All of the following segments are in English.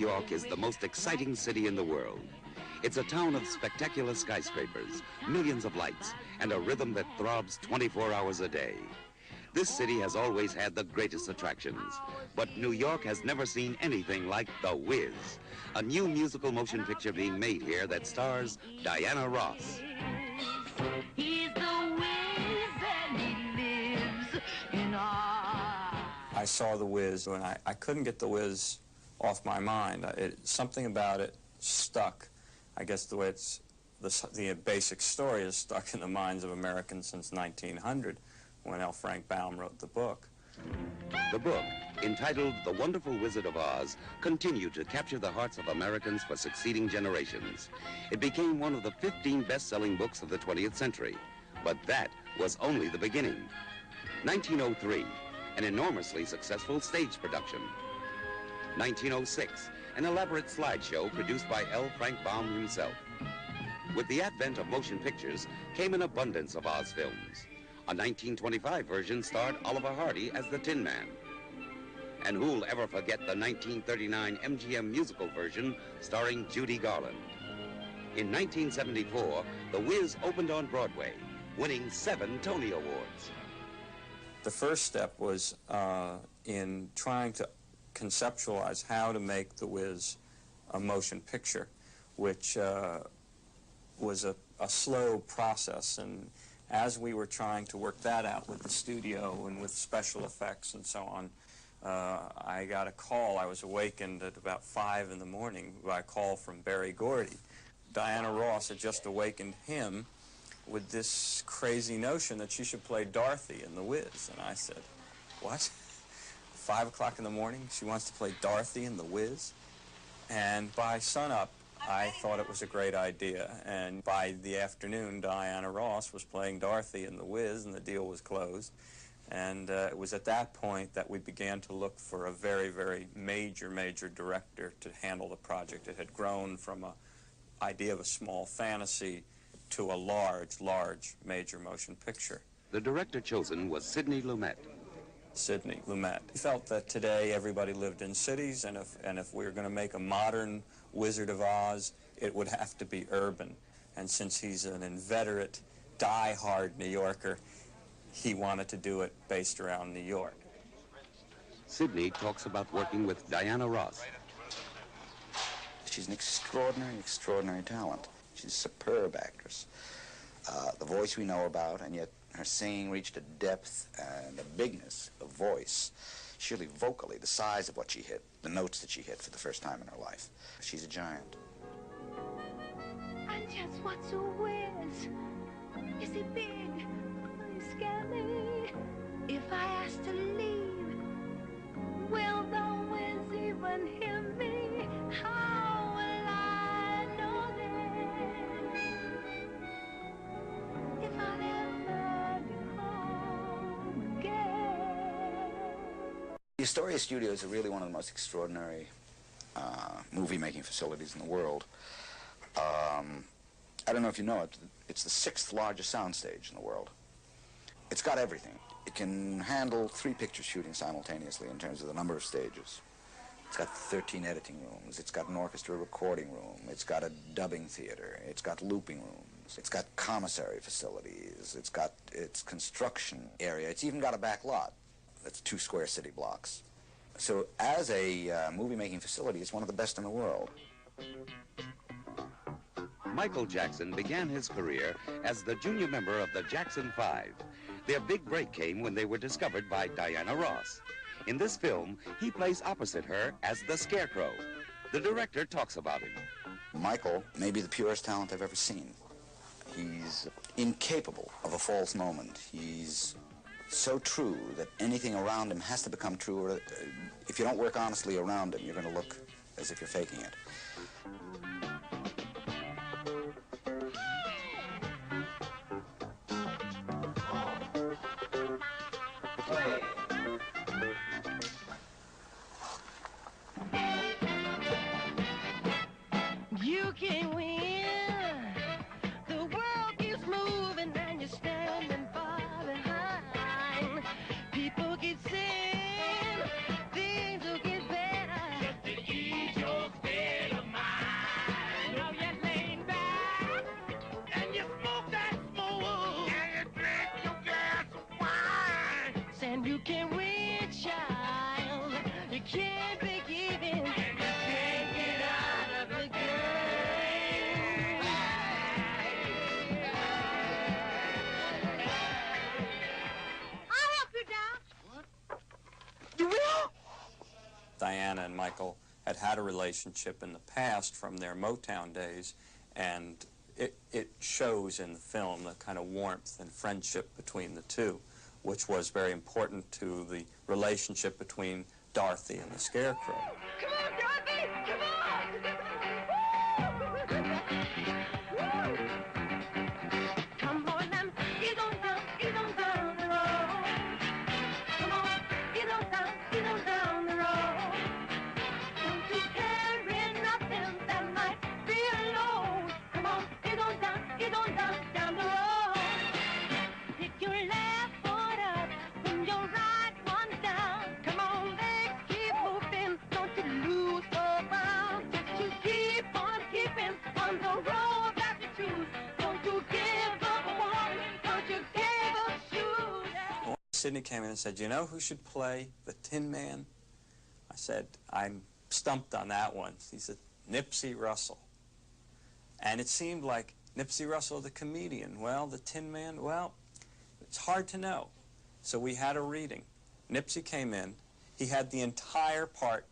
York is the most exciting city in the world. It's a town of spectacular skyscrapers, millions of lights, and a rhythm that throbs 24 hours a day. This city has always had the greatest attractions, but New York has never seen anything like The Wiz, a new musical motion picture being made here that stars Diana Ross. He's the Wiz and he lives in I saw The Wiz and I couldn't get The Wiz off my mind. Something about it stuck. I guess the way the basic story is stuck in the minds of Americans since 1900 when L. Frank Baum wrote the book. The book, entitled The Wonderful Wizard of Oz, continued to capture the hearts of Americans for succeeding generations. It became one of the 15 best-selling books of the 20th century. But that was only the beginning. 1903, an enormously successful stage production. 1906, an elaborate slideshow produced by L. Frank Baum himself. With the advent of motion pictures came an abundance of Oz films. A 1925 version starred Oliver Hardy as the Tin Man. And who'll ever forget the 1939 MGM musical version starring Judy Garland? In 1974, The Wiz opened on Broadway, winning 7 Tony Awards. The first step was in trying to conceptualize how to make The Wiz a motion picture, which was a slow process. And as we were trying to work that out with the studio and with special effects and so on, I got a call. I was awakened at about 5 in the morning by a call from Berry Gordy. Diana Ross had just awakened him with this crazy notion that she should play Dorothy in The Wiz. And I said, what? 5 o'clock in the morning, she wants to play Dorothy in The Wiz? And by sunup, I thought it was a great idea. And by the afternoon, Diana Ross was playing Dorothy in The Wiz, and the deal was closed. And it was at that point that we began to look for a very, very major director to handle the project. It had grown from an idea of a small fantasy to a large major motion picture. The director chosen was Sidney Lumet. Sidney Lumet. He felt that today everybody lived in cities, and if we were going to make a modern Wizard of Oz, it would have to be urban. And since he's an inveterate, die-hard New Yorker, he wanted to do it based around New York. Sidney talks about working with Diana Ross. She's an extraordinary talent. She's a superb actress. The voice we know about, and yet her singing reached a depth and a bigness of voice, surely vocally, the size of what she hit, the notes that she hit for the first time in her life. She's a giant. And just what's a whiz? Is he big? Will he scare me? If I ask to leave, will the whiz even hear me? How will I know then if I'll ever get home again? The Astoria Studios are really one of the most extraordinary movie-making facilities in the world. I don't know if you know it, it's the 6th largest soundstage in the world. It's got everything. It can handle 3 pictures shooting simultaneously in terms of the number of stages. It's got 13 editing rooms. It's got an orchestra recording room. It's got a dubbing theater. It's got looping rooms. It's got commissary facilities. It's got its construction area. It's even got a back lot. That's 2 square city blocks. So as a movie-making facility, it's one of the best in the world. Michael Jackson began his career as the junior member of the Jackson 5. Their big break came when they were discovered by Diana Ross. In this film, he plays opposite her as the Scarecrow. The director talks about him. Michael may be the purest talent I've ever seen. He's incapable of a false moment. He's so true that anything around him has to become true, or if you don't work honestly around him, you're going to look as if you're faking it. You can win. The world keeps moving and you're standing far behind. People get sick, things will get better. Just to ease your can win, child. You can't be giving. You can't get out of the game. I'll help you down. What? You will? Diana and Michael had a relationship in the past from their Motown days, and it shows in the film the kind of warmth and friendship between the two, which was very important to the relationship between Dorothy and the Scarecrow. Come on, Dorothy! Come on! Come on, now, get on down the road. Come on, get on down the road. Don't you carry nothing that might be alone. Come on, get on down the road. Pick your left foot up, bring your right one down. Come on, legs keep moving, don't you lose the ground. Just you keep on keeping on the road that you choose. Don't you give up on, don't you give up shoes. Sidney came in and said, "You know who should play the Tin Man?" I said, "I'm stumped on that one." He said, "Nipsey Russell." And it seemed like Nipsey Russell, the comedian. Well, the Tin Man, well, it's hard to know. So we had a reading. Nipsey came in. He had the entire part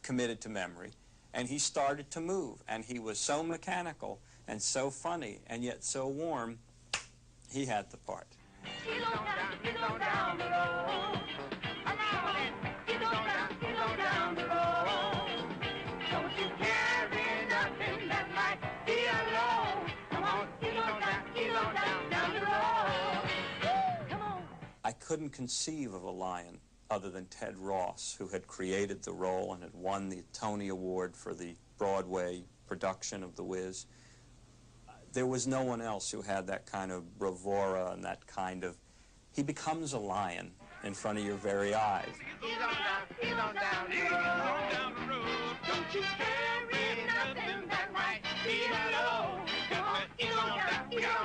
committed to memory, and he started to move. And he was so mechanical and so funny and yet so warm, he had the part. Get on down the road. Get on down the road. Don't you carry nothing that might be alone. Come on, get on down the road. Come on. I couldn't conceive of a lion other than Ted Ross, who had created the role and had won the Tony Award for the Broadway production of The Wiz. There was no one else who had that kind of bravura and that kind of... He becomes a lion in front of your very eyes. Get on down the road. Don't you carry nothing that might be alone. Come on, get on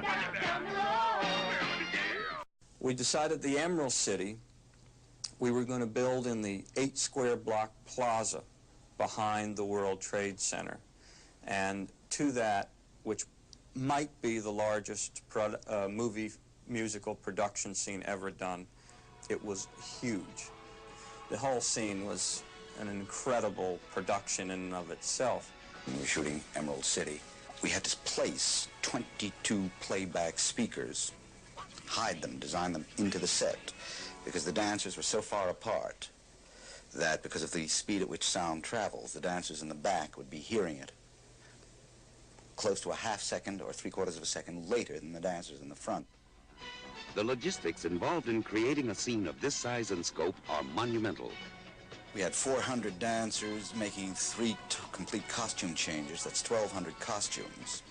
down the road. We decided the Emerald City we were going to build in the 8-square-block plaza behind the World Trade Center. And to that, which might be the largest musical production scene ever done, it was huge. The whole scene was an incredible production in and of itself. When we were shooting Emerald City, we had to place 22 playback speakers, hide them, design them into the set, because the dancers were so far apart that because of the speed at which sound travels, the dancers in the back would be hearing it close to a half-second or three-quarters of a second later than the dancers in the front. The logistics involved in creating a scene of this size and scope are monumental. We had 400 dancers making 3 complete costume changes. That's 1,200 costumes.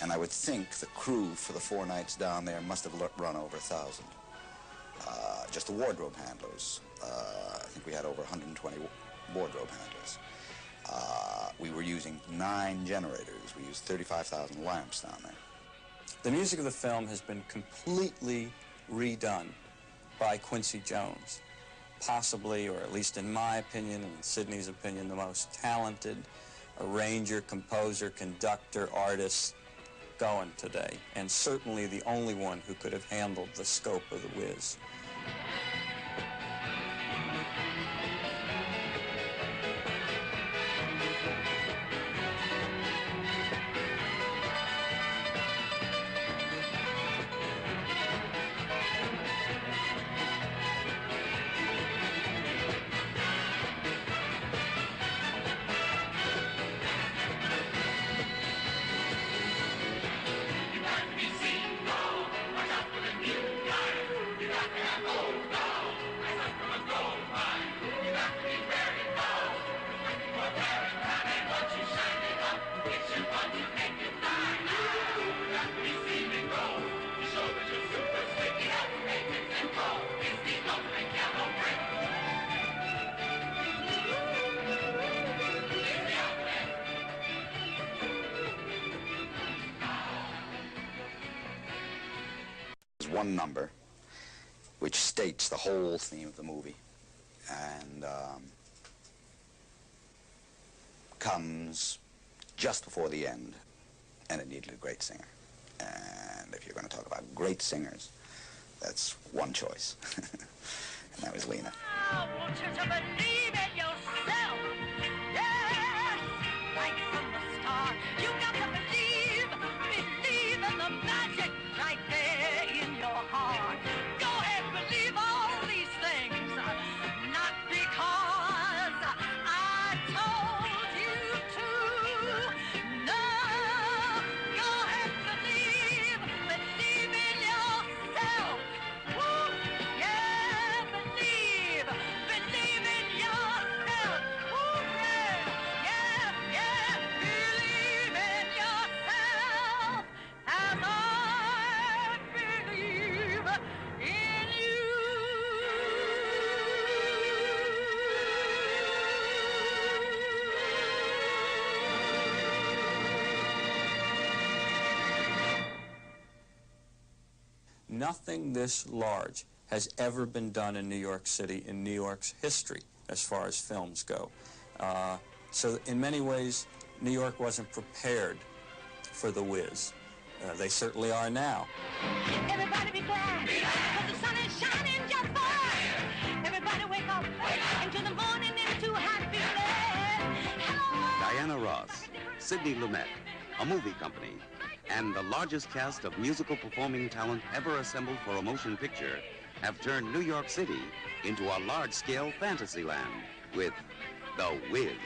And I would think the crew for the 4 nights down there must have run over 1,000. Just the wardrobe handlers. I think we had over 120 wardrobe handlers. We were using 9 generators. We used 35,000 lamps down there. The music of the film has been completely redone by Quincy Jones. Possibly, or at least in my opinion and in Sidney's opinion, the most talented arranger, composer, conductor, artist going today, and certainly the only one who could have handled the scope of The Wiz. One number which states the whole theme of the movie, and comes just before the end, and it needed a great singer. And if you're going to talk about great singers, that's one choice, and that was Lena. I want you to believe in yourself. Yes, right from the start. You got to believe in the magic right there in your heart. Go ahead, believe all these things, not because I told you to. No, go ahead, believe in yourself. Woo, yeah, believe in yourself. Woo, yeah, believe in yourself as I believe in you. Nothing this large has ever been done in New York City in New York's history as far as films go. So in many ways, New York wasn't prepared for The Wiz. They certainly are now. Everybody be glad, 'cause the sun is shining just for us. Everybody wake up into the morning into happiness. Hello. Diana Ross, Sidney Lumet, a movie company, and the largest cast of musical performing talent ever assembled for a motion picture have turned New York City into a large-scale fantasy land with The Wiz.